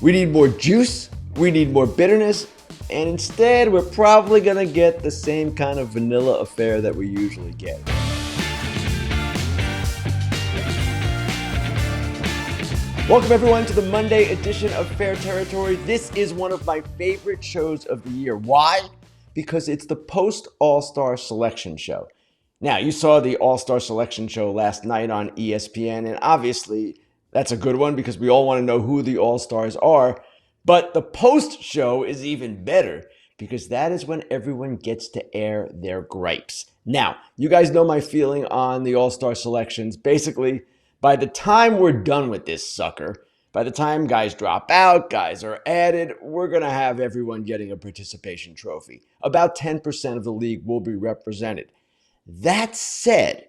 We need more juice, we need more bitterness, and instead we're probably gonna get the same kind of vanilla affair that we usually get. Welcome everyone to the Monday edition of Fair Territory. This is one of my favorite shows of the year. Why? Because it's the post-All-Star selection show. Now, you saw the All-Star selection show last night on ESPN, and obviously that's a good one because we all want to know who the All-Stars are. But the post-show is even better because that is when everyone gets to air their gripes. Now, you guys know my feeling on the All-Star selections. Basically, by the time we're done with this sucker, by the time guys drop out, guys are added, we're going to have everyone getting a participation trophy. About 10% of the league will be represented. That said,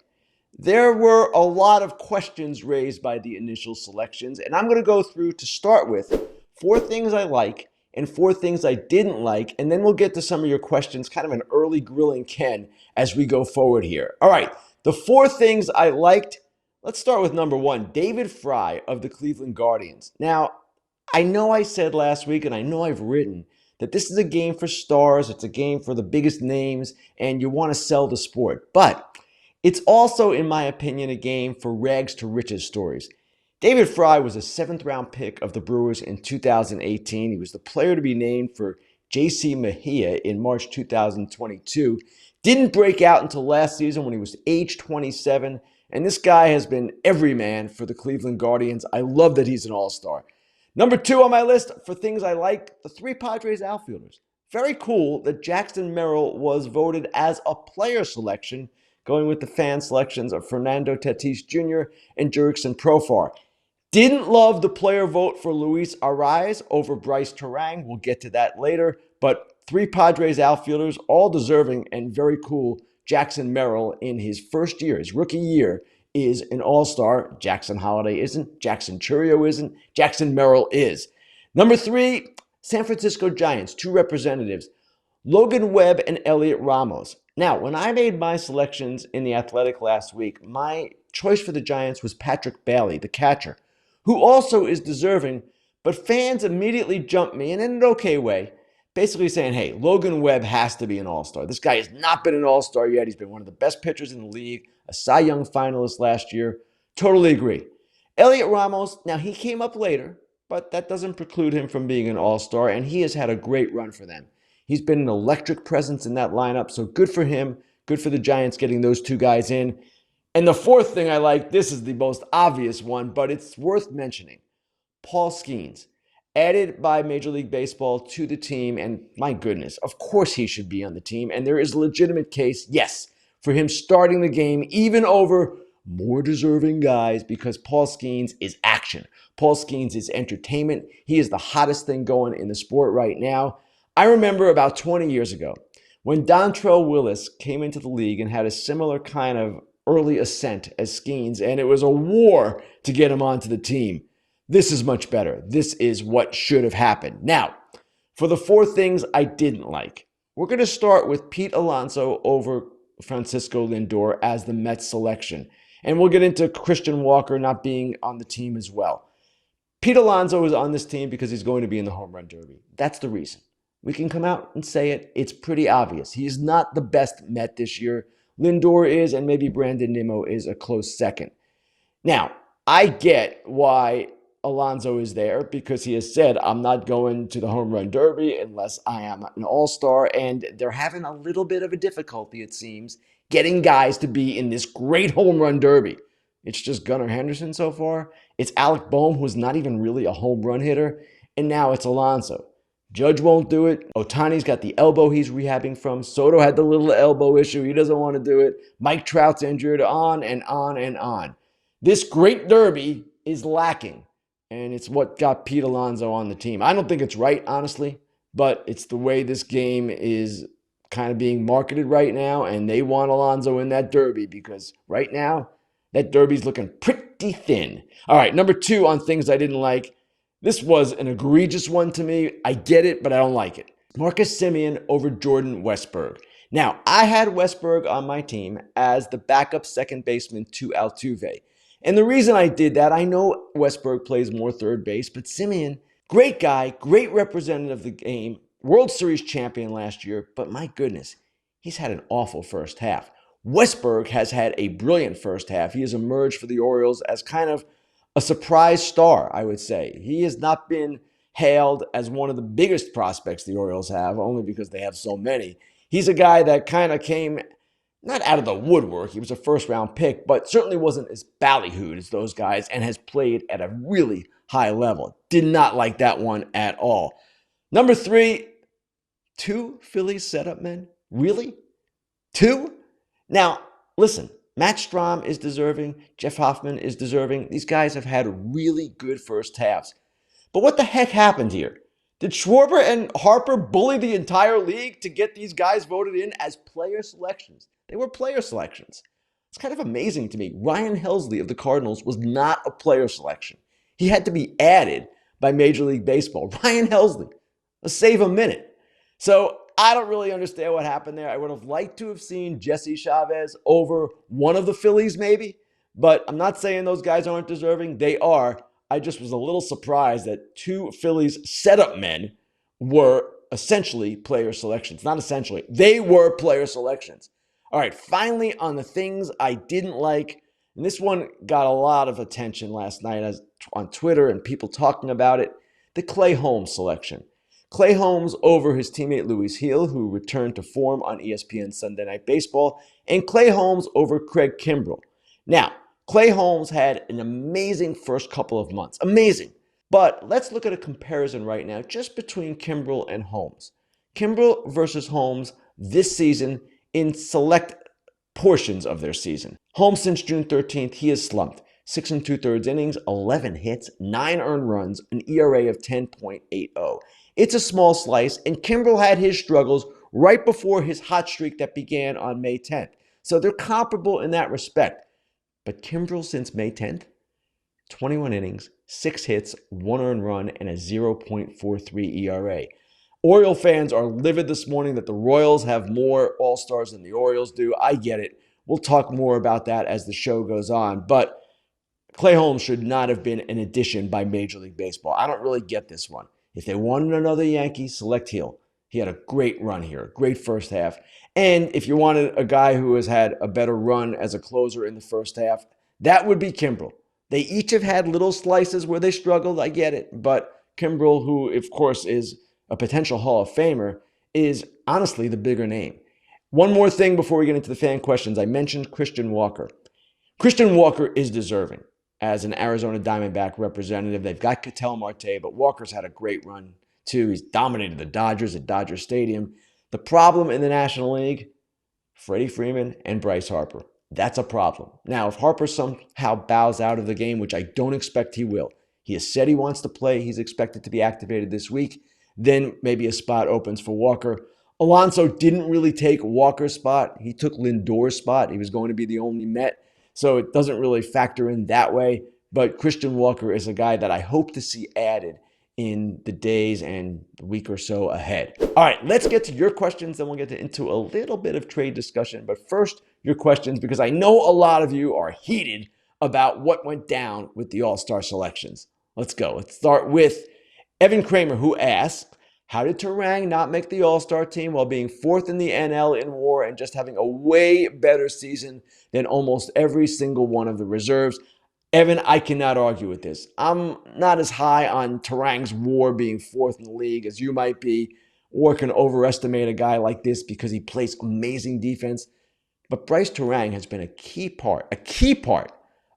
there were a lot of questions raised by the initial selections, and I'm going to go through to start with 4 things I like and 4 things I didn't like, and then we'll get to some of your questions, kind of an early Grillin Ken as we go forward here. All right, the 4 things I liked. Let's start with number 1, David Fry of the Cleveland Guardians. Now, I know I said last week, and I know I've written, that this is a game for stars, it's a game for the biggest names, and you want to sell the sport. But it's also, in my opinion, a game for rags to riches stories. David Fry was a 7th-round pick of the Brewers in 2018. He was the player to be named for J.C. Mejia in March 2022. Didn't break out until last season when he was age 27. And this guy has been everyman for the Cleveland Guardians. I love that he's an all-star. Number 2 on my list for things I like, the 3 Padres outfielders. Very cool that Jackson Merrill was voted as a player selection, going with the fan selections of Fernando Tatis Jr. and Jurickson Profar. Didn't love the player vote for Luis Arraez over Bryce Turang. We'll get to that later. But 3 Padres outfielders, all deserving and very cool. Jackson Merrill in his first year, his rookie year, is an all-star. Jackson Holiday isn't. Jackson Churio isn't. Jackson Merrill is. Number 3, San Francisco Giants, 2 representatives, Logan Webb and Elliot Ramos. Now, when I made my selections in The Athletic last week, my choice for the Giants was Patrick Bailey, the catcher, who also is deserving, but fans immediately jumped me, and in an okay way, basically saying, hey, Logan Webb has to be an all-star. This guy has not been an all-star yet. He's been one of the best pitchers in the league, a Cy Young finalist last year. Totally agree. Elliot Ramos, now he came up later, but that doesn't preclude him from being an all-star, and he has had a great run for them. He's been an electric presence in that lineup, so good for him. Good for the Giants getting those 2 guys in. And the 4th thing I like, this is the most obvious one, but it's worth mentioning. Paul Skeens, added by Major League Baseball to the team, and my goodness, of course he should be on the team, and there is a legitimate case, yes, for him starting the game even over more deserving guys because Paul Skeens is action. Paul Skeens is entertainment. He is the hottest thing going in the sport right now. I remember about 20 years ago when Dontrell Willis came into the league and had a similar kind of early ascent as Skeens, and it was a war to get him onto the team. This is much better. This is what should have happened. Now, for the 4 things I didn't like, we're going to start with Pete Alonso over Francisco Lindor as the Mets selection. And we'll get into Christian Walker not being on the team as well. Pete Alonso is on this team because he's going to be in the home run derby. That's the reason. We can come out and say it. It's pretty obvious. He is not the best Met this year. Lindor is, and maybe Brandon Nimmo is a close second. Now, I get why Alonso is there because he has said, I'm not going to the home run derby unless I am an all-star, and they're having a little bit of a difficulty, it seems, getting guys to be in this great home run derby. It's just Gunnar Henderson so far. It's Alec Boehm, who's not even really a home run hitter, and now it's Alonso. Judge won't do it. Ohtani's got the elbow he's rehabbing from. Soto had the little elbow issue. He doesn't want to do it. Mike Trout's injured, on and on and on. This great derby is lacking. And it's what got Pete Alonso on the team. I don't think it's right, honestly, but it's the way this game is kind of being marketed right now, and they want Alonso in that derby because right now, that derby's looking pretty thin. All right, number 2 on things I didn't like. This was an egregious one to me. I get it, but I don't like it. Marcus Semien over Jordan Westburg. Now, I had Westburg on my team as the backup second baseman to Altuve. And the reason I did that, I know Westburg plays more third base, but Semien Great guy, great representative of the game, World Series champion last year, but my goodness, he's had an awful first half. Westberg has had a brilliant first half. He has emerged for the Orioles as kind of a surprise star, I would say. He has not been hailed as one of the biggest prospects the Orioles have, only because they have so many. He's a guy that kind of came not out of the woodwork. He was a first-round pick, but certainly wasn't as ballyhooed as those guys and has played at a really high level. Did not like that one at all. Number 3, 2 Phillies setup men? Really? 2? Now, listen, Matt Strahm is deserving. Jeff Hoffman is deserving. These guys have had really good first halves. But what the heck happened here? Did Schwarber and Harper bully the entire league to get these guys voted in as player selections? They were player selections. It's kind of amazing to me. Ryan Helsley of the Cardinals was not a player selection. He had to be added by Major League Baseball. Ryan Helsley, let's save a minute. So I don't really understand what happened there. I would have liked to have seen Jesse Chavez over one of the Phillies maybe, but I'm not saying those guys aren't deserving. They are. I just was a little surprised that 2 Phillies setup men were essentially player selections. Not essentially. They were player selections. All right, finally on the things I didn't like, and this one got a lot of attention last night on Twitter and people talking about it, the Clay Holmes selection. Clay Holmes over his teammate Luis Gil, who returned to form on ESPN Sunday Night Baseball, and Clay Holmes over Craig Kimbrell. Now, Clay Holmes had an amazing first couple of months. Amazing. But let's look at a comparison right now just between Kimbrell and Holmes. Kimbrell versus Holmes this season in select portions of their season. Holmes since June 13th, he has slumped. 6 2/3 innings, 11 hits, 9 earned runs, an ERA of 10.80. It's a small slice, and Kimbrell had his struggles right before his hot streak that began on May 10th. So they're comparable in that respect. But Kimbrell since May 10th, 21 innings, 6 hits, 1 earned run, and a 0.43 ERA. Oriole fans are livid this morning that the Royals have more All-Stars than the Orioles do. I get it. We'll talk more about that as the show goes on. But Clay Holmes should not have been an addition by Major League Baseball. I don't really get this one. If they wanted another Yankee, select Gil. He had a great run here, a great first half. And if you wanted a guy who has had a better run as a closer in the first half, that would be Kimbrell. They each have had little slices where they struggled, I get it. But Kimbrell, who of course is a potential Hall of Famer, is honestly the bigger name. One more thing before we get into the fan questions. I mentioned Christian Walker. Christian Walker is deserving as an Arizona Diamondback representative. They've got Ketel Marte, but Walker's had a great run too. He's dominated the Dodgers at Dodger Stadium. The problem in the National League, Freddie Freeman and Bryce Harper. That's a problem. Now, if Harper somehow bows out of the game, which I don't expect he will, he has said he wants to play. He's expected to be activated this week. Then maybe a spot opens for Walker. Alonso didn't really take Walker's spot. He took Lindor's spot. He was going to be the only Met. So it doesn't really factor in that way. But Christian Walker is a guy that I hope to see added in the days and the week or so ahead. All right, let's get to your questions, then we'll get into a little bit of trade discussion. But first, your questions, because I know a lot of you are heated about what went down with the All-Star selections. Let's go. Let's start with Evan Kramer, who asked, how did Turang not make the All-Star team while being 4th in the NL in WAR and just having a way better season than almost every single one of the reserves? Evan, I cannot argue with this. I'm not as high on Turang's WAR being 4th in the league as you might be, or can overestimate a guy like this because he plays amazing defense. But Bryce Turang has been a key part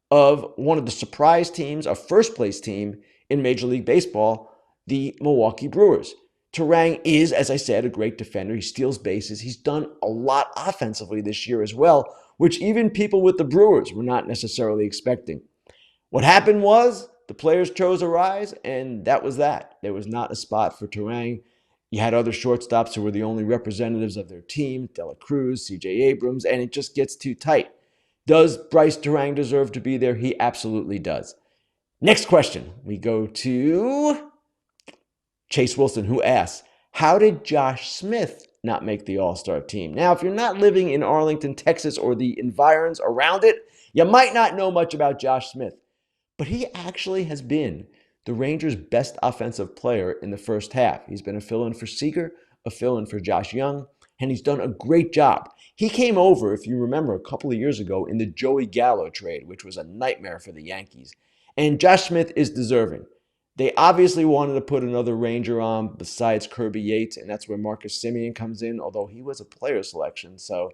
of one of the surprise teams, a first-place team in Major League Baseball, the Milwaukee Brewers. Turang is, as I said, a great defender. He steals bases. He's done a lot offensively this year as well, which even people with the Brewers were not necessarily expecting. What happened was the players chose a rise, and that was that. There was not a spot for Turang. You had other shortstops who were the only representatives of their team, Dela Cruz, CJ Abrams, and it just gets too tight. Does Bryce Turang deserve to be there? He absolutely does. Next question. We go to Chase Wilson, who asks, how did Josh Smith not make the All-Star team? Now, if you're not living in Arlington, Texas, or the environs around it, you might not know much about Josh Smith. But he actually has been the Rangers' best offensive player in the first half. He's been a fill-in for Seager, a fill-in for Josh Young, and he's done a great job. He came over, if you remember, a couple of years ago in the Joey Gallo trade, which was a nightmare for the Yankees. And Josh Smith is deserving. They obviously wanted to put another Ranger on besides Kirby Yates, and that's where Marcus Semien comes in, although he was a player selection, so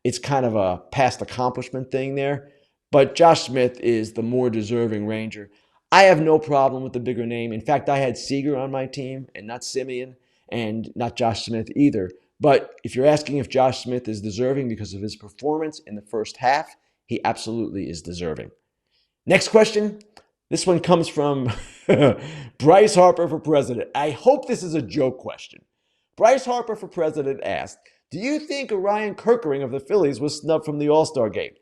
it's kind of a past accomplishment thing there. But Josh Smith is the more deserving Ranger. I have no problem with the bigger name. In fact, I had Seager on my team and not Semien and not Josh Smith either. But if you're asking if Josh Smith is deserving because of his performance in the first half, he absolutely is deserving. Next question. This one comes from Bryce Harper for president. I hope this is a joke question. Bryce Harper for president asked, do you think Orion Kerkering of the Phillies was snubbed from the All-Star game?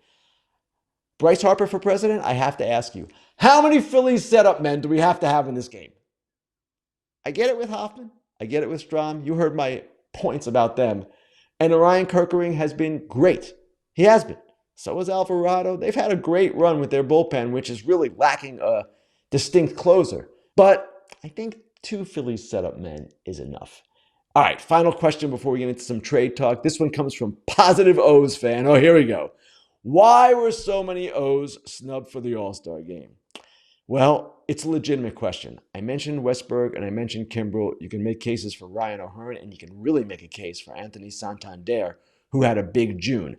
Bryce Harper for president, I have to ask you, how many Phillies setup men do we have to have in this game? I get it with Hoffman. I get it with Strom. You heard my points about them. And Orion Kerkering has been great. He has been. So has Alvarado. They've had a great run with their bullpen, which is really lacking a distinct closer. But I think 2 Phillies setup men is enough. All right, final question before we get into some trade talk. This one comes from Positive O's fan. Oh, here we go. Why were so many O's snubbed for the All-Star game? Well, it's a legitimate question. I mentioned Westberg and I mentioned Kimbrel. You can make cases for Ryan O'Hearn, and you can really make a case for Anthony Santander, who had a big June.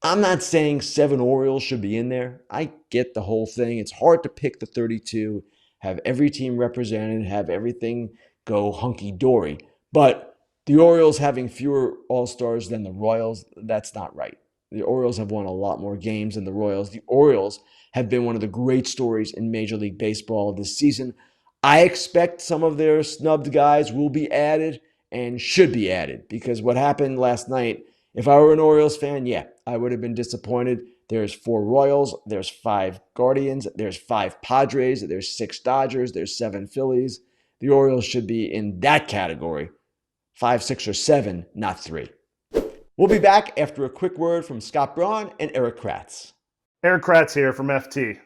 I'm not saying 7 Orioles should be in there. I get the whole thing. It's hard to pick the 32, have every team represented, have everything go hunky-dory. But the Orioles having fewer All-Stars than the Royals, that's not right. The Orioles have won a lot more games than the Royals. The Orioles have been one of the great stories in Major League Baseball this season. I expect some of their snubbed guys will be added and should be added, because what happened last night, if I were an Orioles fan, yeah, I would have been disappointed. There's 4 Royals, there's 5 Guardians, there's 5 Padres, there's 6 Dodgers, there's 7 Phillies. The Orioles should be in that category, 5, 6, or 7, not 3. We'll be back after a quick word from Scott Braun and Eric Kratz. Eric Kratz here from FT.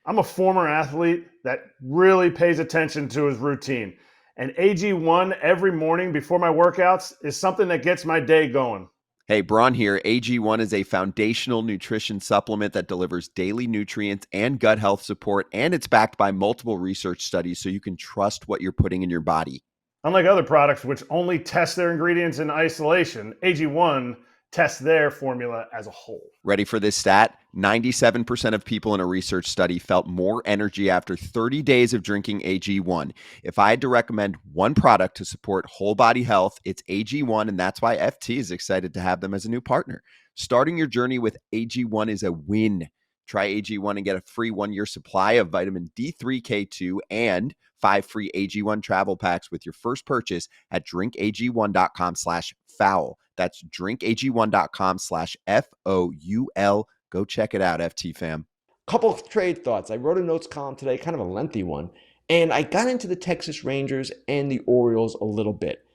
I'm a former athlete that really pays attention to his routine. And AG1 every morning before my workouts is something that gets my day going. Hey, Braun here. AG1 is a foundational nutrition supplement that delivers daily nutrients and gut health support, and it's backed by multiple research studies so you can trust what you're putting in your body. Unlike other products which only test their ingredients in isolation, AG1 tests their formula as a whole. Ready for this stat? 97% of people in a research study felt more energy after 30 days of drinking AG1. If I had to recommend one product to support whole body health, it's AG1, and that's why FT is excited to have them as a new partner. Starting your journey with AG1 is a win. Try AG1 and get a free 1-year supply of vitamin D3K2 and 5 free AG1 travel packs with your first purchase at drinkag1.com/foul. That's drinkag1.com/FOUL. Go check it out, FT fam. Couple of trade thoughts. I wrote a notes column today, kind of a lengthy one, and I got into the Texas Rangers and the Orioles a little bit.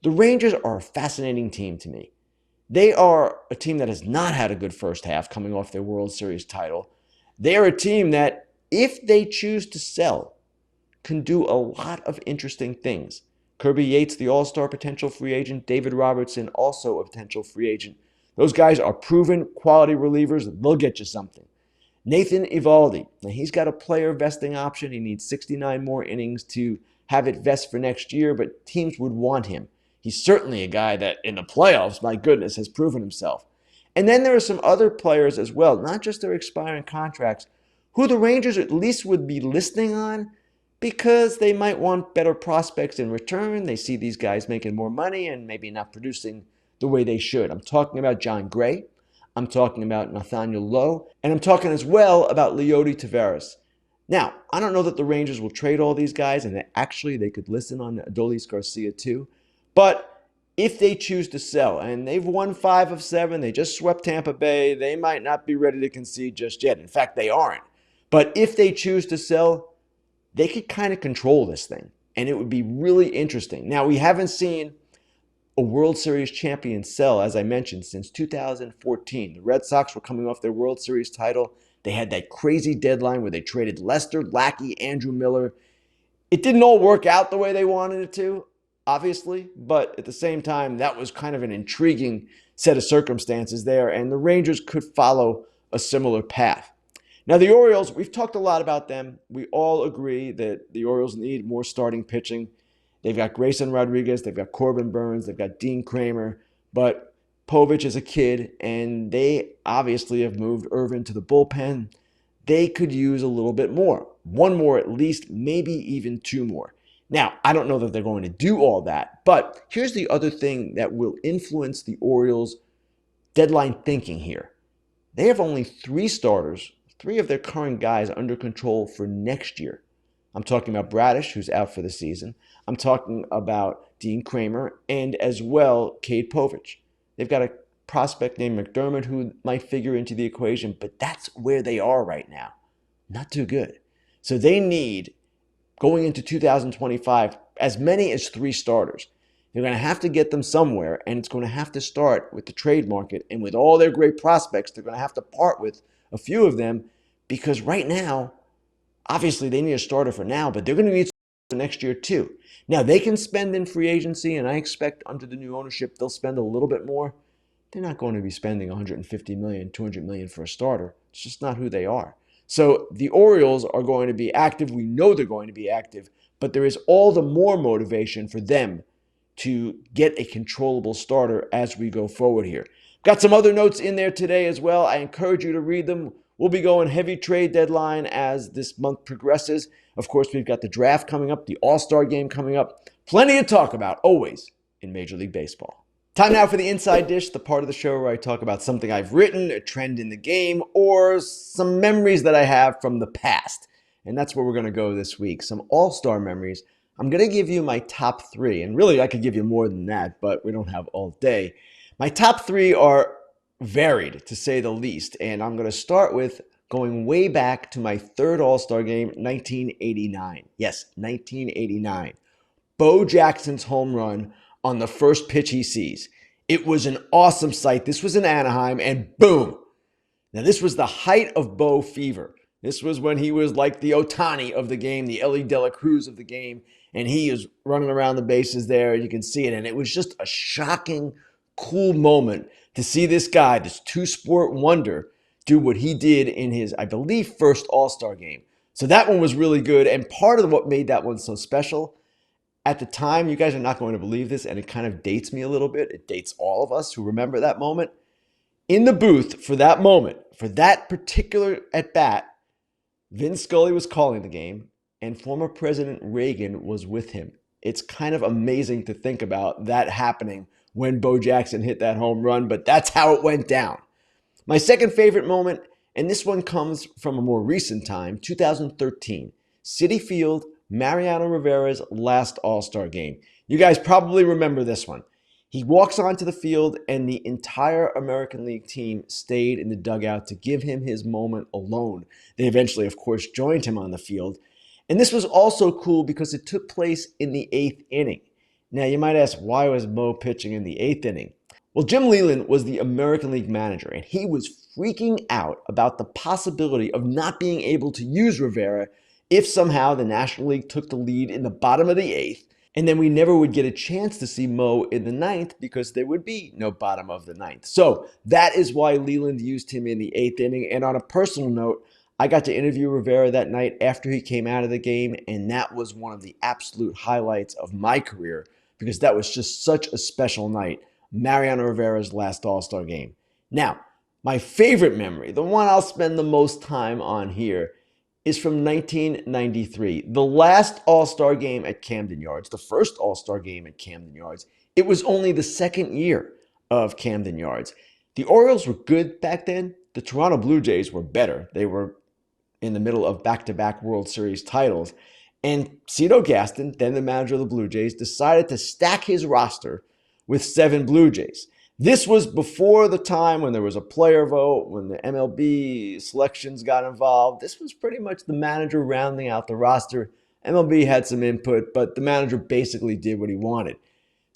The Rangers are a fascinating team to me. They are a team that has not had a good first half coming off their World Series title. They are a team that, if they choose to sell, can do a lot of interesting things. Kirby Yates, the all-star potential free agent. David Robertson, also a potential free agent. Those guys are proven quality relievers. They'll get you something. Nathan Eovaldi, now he's got a player vesting option. He needs 69 more innings to have it vest for next year, but teams would want him. He's certainly a guy that in the playoffs, my goodness, has proven himself. And then there are some other players as well, not just their expiring contracts, who the Rangers at least would be listening on because they might want better prospects in return. They see these guys making more money and maybe not producing the way they should. I'm talking about John Gray. I'm talking about Nathaniel Lowe. And I'm talking as well about Leody Taveras. Now, I don't know that the Rangers will trade all these guys, and that actually they could listen on Adolis Garcia too. But if they choose to sell, and they've won 5 of 7, they just swept Tampa Bay, they might not be ready to concede just yet. In fact, they aren't. But if they choose to sell, they could kind of control this thing, and it would be really interesting. Now, we haven't seen a World Series champion sell, as I mentioned, since 2014. The Red Sox were coming off their World Series title. They had that crazy deadline where they traded Lester, Lackey, Andrew Miller. It didn't all work out the way they wanted it to, obviously, but at the same time, that was kind of an intriguing set of circumstances there, and the Rangers could follow a similar path. Now, the Orioles, we've talked a lot about them. We all agree that the Orioles need more starting pitching. They've got Grayson Rodriguez, they've got Corbin Burns, they've got Dean Kramer, but Povich is a kid, and they obviously have moved Irvin to the bullpen. They could use a little bit more. One more at least, maybe even two more. Now, I don't know that they're going to do all that, but here's the other thing that will influence the Orioles' deadline thinking here. They have only three starters, three of their current guys under control for next year. I'm talking about Bradish, who's out for the season. I'm talking about Dean Kramer and as well Cade Povich. They've got a prospect named McDermott who might figure into the equation, but that's where they are right now. Not too good. So they need, going into 2025, as many as three starters. They're going to have to get them somewhere, and it's going to have to start with the trade market. And with all their great prospects, they're going to have to part with a few of them because right now, obviously they need a starter for now, but they're going to need for next year too. Now, they can spend in free agency, and I expect under the new ownership, they'll spend a little bit more. They're not going to be spending $150 million, $200 million for a starter. It's just not who they are. So the Orioles are going to be active. We know they're going to be active, but there is all the more motivation for them to get a controllable starter as we go forward here. Got some other notes in there today as well. I encourage you to read them. We'll be going heavy trade deadline as this month progresses. Of course, we've got the draft coming up, the All-Star game coming up. Plenty to talk about, always, in Major League Baseball. Time now for the Inside Dish, the part of the show where I talk about something I've written, a trend in the game, or some memories that I have from the past. And that's where we're going to go this week. Some all-star memories. I'm going to give you my top three. And really, I could give you more than that, but we don't have all day. My top three are varied, to say the least. And I'm going to start with going way back to my third all-star game, 1989. Yes, 1989. Bo Jackson's home run on the first pitch he sees. It was an awesome sight. This was in Anaheim, and boom. Now, this was the height of Bo fever. This was when he was like the Ohtani of the game, the Ellie De La Cruz of the game, and he is running around the bases there, and you can see it. And it was just a shocking, cool moment to see this guy, this two-sport wonder, do what he did in his, I believe, first All-Star game. So that one was really good, and part of what made that one so special, at the time, you guys are not going to believe this, and it kind of dates me a little bit. It dates all of us who remember that moment. In the booth for that moment, for that particular at-bat, Vin Scully was calling the game, and former President Reagan was with him. It's kind of amazing to think about that happening when Bo Jackson hit that home run, but that's how it went down. My second favorite moment, and this one comes from a more recent time, 2013, Citi Field, Mariano Rivera's last All-Star game. You guys probably remember this one. He walks onto the field, and the entire American League team stayed in the dugout to give him his moment alone. They eventually, of course, joined him on the field. And this was also cool because it took place in the 8th inning. Now, you might ask, why was Mo pitching in the 8th inning? Well, Jim Leyland was the American League manager, and he was freaking out about the possibility of not being able to use Rivera if somehow the National League took the lead in the bottom of the 8th, and then we never would get a chance to see Mo in the 9th because there would be no bottom of the 9th. So that is why Leyland used him in the 8th inning. And on a personal note, I got to interview Rivera that night after he came out of the game, and that was one of the absolute highlights of my career because that was just such a special night, Mariano Rivera's last All-Star game. Now, my favorite memory, the one I'll spend the most time on here, is from 1993, the last All-Star game at Camden Yards, the first All-Star game at Camden Yards. It was only the second year of Camden Yards. The Orioles were good back then. The Toronto Blue Jays were better. They were in the middle of back-to-back World Series titles. And Cito Gaston, then the manager of the Blue Jays, decided to stack his roster with 7 Blue Jays. This was before the time when there was a player vote, when the MLB selections got involved. This was pretty much the manager rounding out the roster. MLB had some input, but the manager basically did what he wanted.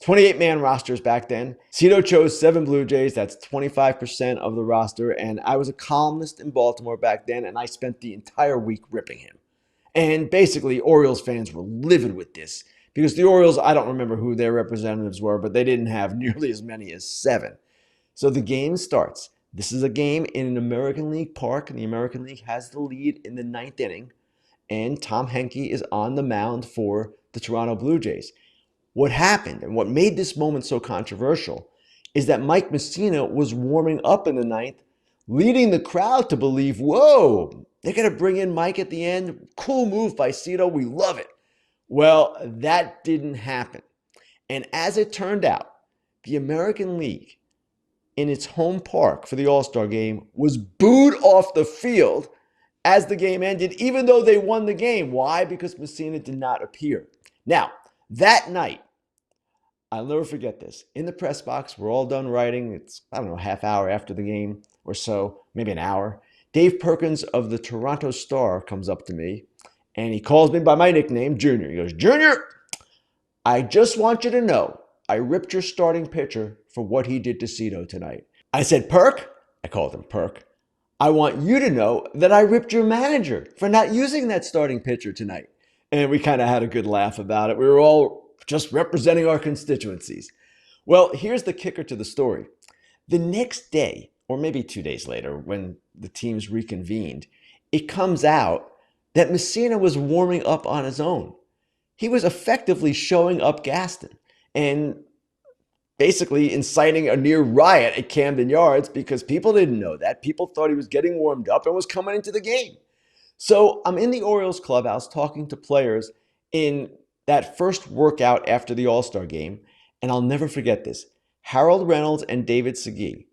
28-man rosters back then. Cito chose 7 Blue Jays. That's 25% of the roster. And I was a columnist in Baltimore back then, and I spent the entire week ripping him. And basically, Orioles fans were livid with this because the Orioles, I don't remember who their representatives were, but they didn't have nearly as many as 7. So the game starts. This is a game in an American League park, and the American League has the lead in the 9th inning. And Tom Henke is on the mound for the Toronto Blue Jays. What happened and what made this moment so controversial is that Mike Mussina was warming up in the 9th, leading the crowd to believe, whoa, they're going to bring in Mike at the end. Cool move by Cito. We love it. Well, that didn't happen. And as it turned out, the American League in its home park for the All-Star game was booed off the field as the game ended, even though they won the game. Why? Because Mussina did not appear. Now, that night, I'll never forget this. In the press box, we're all done writing. It's, I don't know, half hour after the game or so, maybe an hour. Dave Perkins of the Toronto Star comes up to me, and he calls me by my nickname, Junior. He goes, Junior, I just want you to know I ripped your starting pitcher for what he did to Cito tonight. I said, Perk, I called him Perk, I want you to know that I ripped your manager for not using that starting pitcher tonight. And we kind of had a good laugh about it. We were all just representing our constituencies. Well, here's the kicker to the story. The next day, or maybe 2 days later, when the teams reconvened, it comes out that Mussina was warming up on his own. He was effectively showing up Gaston and basically inciting a near riot at Camden Yards because people didn't know that. People thought he was getting warmed up and was coming into the game. So I'm in the Orioles clubhouse talking to players in that first workout after the All-Star game, and I'll never forget this. Harold Reynolds and David Segui,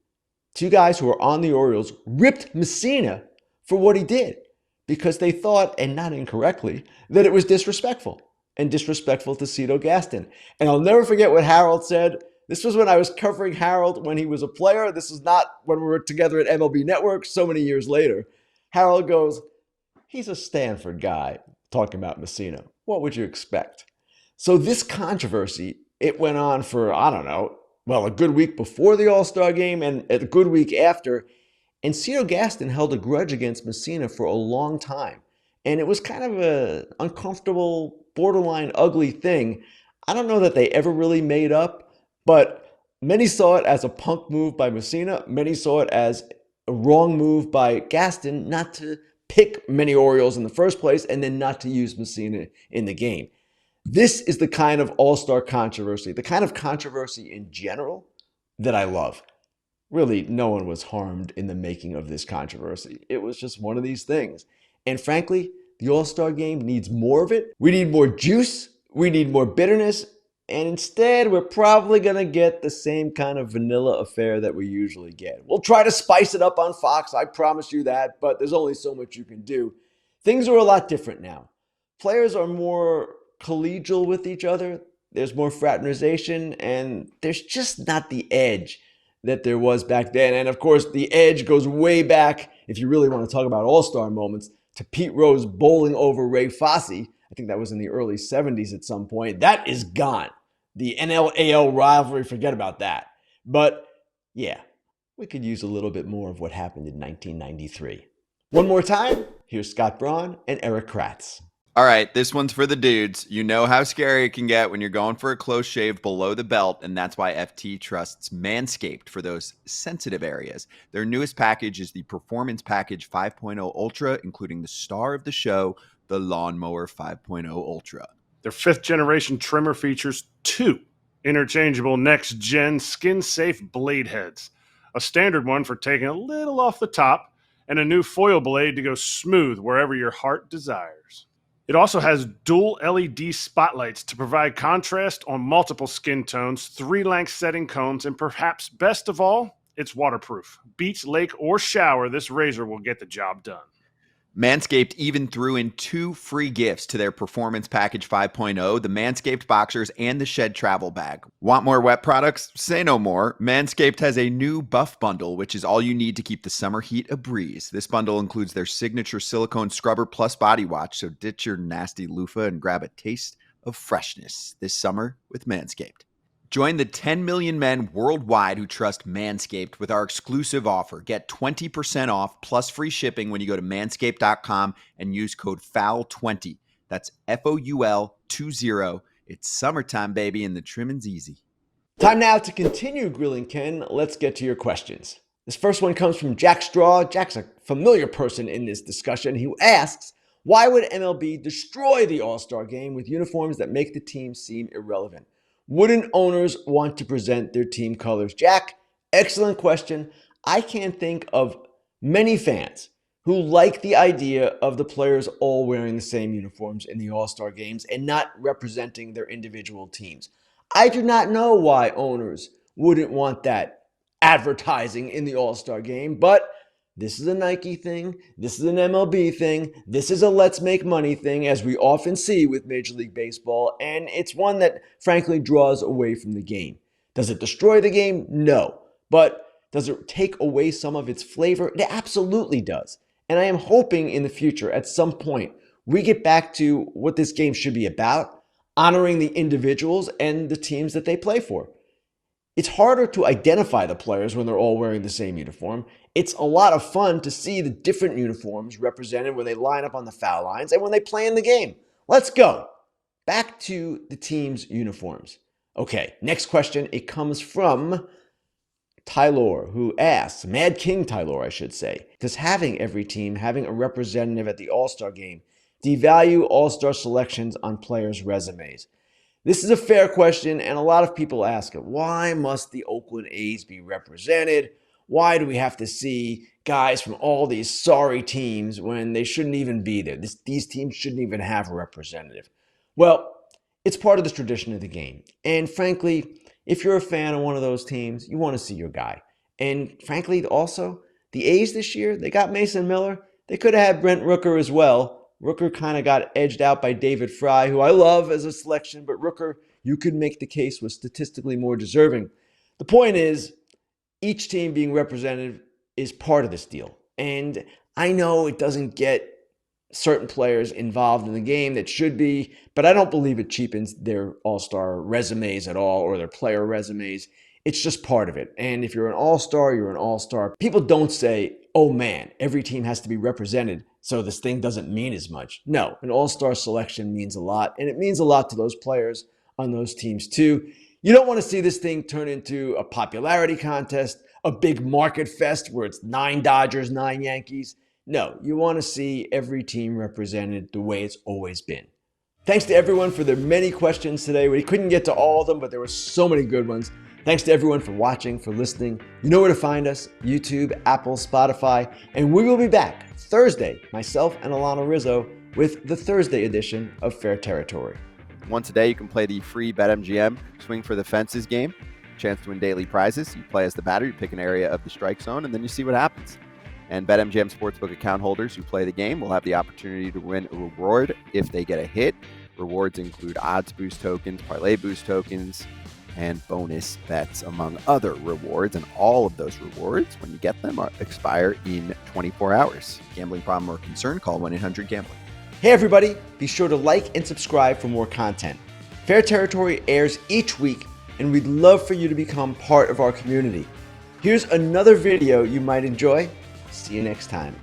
2 guys who are on the Orioles, ripped Mussina for what he did because they thought, and not incorrectly, that it was disrespectful and disrespectful to Cito Gaston. And I'll never forget what Harold said. This was when I was covering Harold when he was a player. This is not when we were together at MLB Network so many years later. Harold goes, he's a Stanford guy, talking about Mussina. What would you expect? So this controversy, it went on for, I don't know, well, a good week before the All-Star game and a good week after. And Cito Gaston held a grudge against Mussina for a long time. And it was kind of an uncomfortable, borderline ugly thing. I don't know that they ever really made up, but many saw it as a punk move by Mussina. Many saw it as a wrong move by Gaston not to pick many Orioles in the first place and then not to use Mussina in the game. This is the kind of all-star controversy, the kind of controversy in general that I love. Really, no one was harmed in the making of this controversy. It was just one of these things. And frankly, the All-Star game needs more of it. We need more juice. We need more bitterness. And instead, we're probably going to get the same kind of vanilla affair that we usually get. We'll try to spice it up on Fox, I promise you that, but there's only so much you can do. Things are a lot different now. Players are more collegial with each other. There's more fraternization, and there's just not the edge that there was back then. And of course, the edge goes way back, if you really want to talk about all-star moments, to Pete Rose bowling over Ray Fosse. I think that was in the early 70s at some point. That is gone. The NL-AL rivalry, forget about that. But yeah, we could use a little bit more of what happened in 1993. One more time, here's Scott Braun and Eric Kratz. All right, this one's for the dudes. You know how scary it can get when you're going for a close shave below the belt, and that's why FT trusts Manscaped for those sensitive areas. Their newest package is the Performance Package 5.0 Ultra, including the star of the show, the Lawnmower 5.0 Ultra. Their 5th generation trimmer features 2 interchangeable next-gen skin-safe blade heads, a standard one for taking a little off the top, and a new foil blade to go smooth wherever your heart desires. It also has dual LED spotlights to provide contrast on multiple skin tones, 3-length setting cones, and perhaps best of all, it's waterproof. Beach, lake, or shower, this razor will get the job done. Manscaped even threw in 2 free gifts to their Performance Package 5.0, the Manscaped Boxers and the Shed Travel Bag. Want more wet products? Say no more. Manscaped has a new Buff Bundle, which is all you need to keep the summer heat a breeze. This bundle includes their signature silicone scrubber plus body wash, so ditch your nasty loofah and grab a taste of freshness this summer with Manscaped. Join the 10 million men worldwide who trust Manscaped with our exclusive offer. Get 20% off plus free shipping when you go to manscaped.com and use code FOUL20. That's FOUL20. It's summertime, baby, and the trimming's easy. Time now to continue Grillin Ken. Let's get to your questions. This first one comes from Jack Straw. Jack's a familiar person in this discussion. He asks, why would MLB destroy the All-Star game with uniforms that make the team seem irrelevant? Wouldn't owners want to present their team colors? Jack, excellent question. I can't think of many fans who like the idea of the players all wearing the same uniforms in the All-Star games and not representing their individual teams. I do not know why owners wouldn't want that advertising in the All-Star game, but this is a Nike thing. This is an MLB thing. This is a let's make money thing, as we often see with Major League Baseball, and it's one that frankly draws away from the game. Does it destroy the game? No. But does it take away some of its flavor? It absolutely does. And I am hoping in the future, at some point, we get back to what this game should be about, honoring the individuals and the teams that they play for. It's harder to identify the players when they're all wearing the same uniform. It's a lot of fun to see the different uniforms represented when they line up on the foul lines and when they play in the game. Let's go. Back to the team's uniforms. Okay, next question. It comes from Tylor, who asks, Mad King Tylor, I should say, does having every team having a representative at the All-Star game devalue All-Star selections on players' resumes? This is a fair question, and a lot of people ask it. Why must the Oakland A's be represented? Why do we have to see guys from all these sorry teams when they shouldn't even be there? These teams shouldn't even have a representative. Well, it's part of the tradition of the game. And frankly, if you're a fan of one of those teams, you want to see your guy. And frankly, also, the A's this year, they got Mason Miller. They could have had Brent Rooker as well. Rooker kind of got edged out by David Fry, who I love as a selection, but Rooker, you could make the case, was statistically more deserving. The point is, each team being represented is part of this deal. And I know it doesn't get certain players involved in the game that should be, but I don't believe it cheapens their all-star resumes at all or their player resumes. It's just part of it. And if you're an all-star, you're an all-star. People don't say, oh man, every team has to be represented, so this thing doesn't mean as much. No, an all-star selection means a lot, and it means a lot to those players on those teams too. You don't want to see this thing turn into a popularity contest, a big market fest where it's 9 Dodgers, 9 Yankees. No, you want to see every team represented the way it's always been. Thanks to everyone for their many questions today. We couldn't get to all of them, but there were so many good ones. Thanks to everyone for watching, for listening. You know where to find us, YouTube, Apple, Spotify, and we will be back Thursday, myself and Alana Rizzo, with the Thursday edition of Fair Territory. Once a day, you can play the free BetMGM Swing for the Fences game. Chance to win daily prizes. You play as the batter, you pick an area of the strike zone, and then you see what happens. And BetMGM Sportsbook account holders who play the game will have the opportunity to win a reward if they get a hit. Rewards include odds boost tokens, parlay boost tokens, and bonus bets, among other rewards. And all of those rewards, when you get them, expire in 24 hours. Gambling problem or concern? Call 1-800-GAMBLER. Hey everybody, be sure to like and subscribe for more content. Fair Territory airs each week, and we'd love for you to become part of our community. Here's another video you might enjoy. See you next time.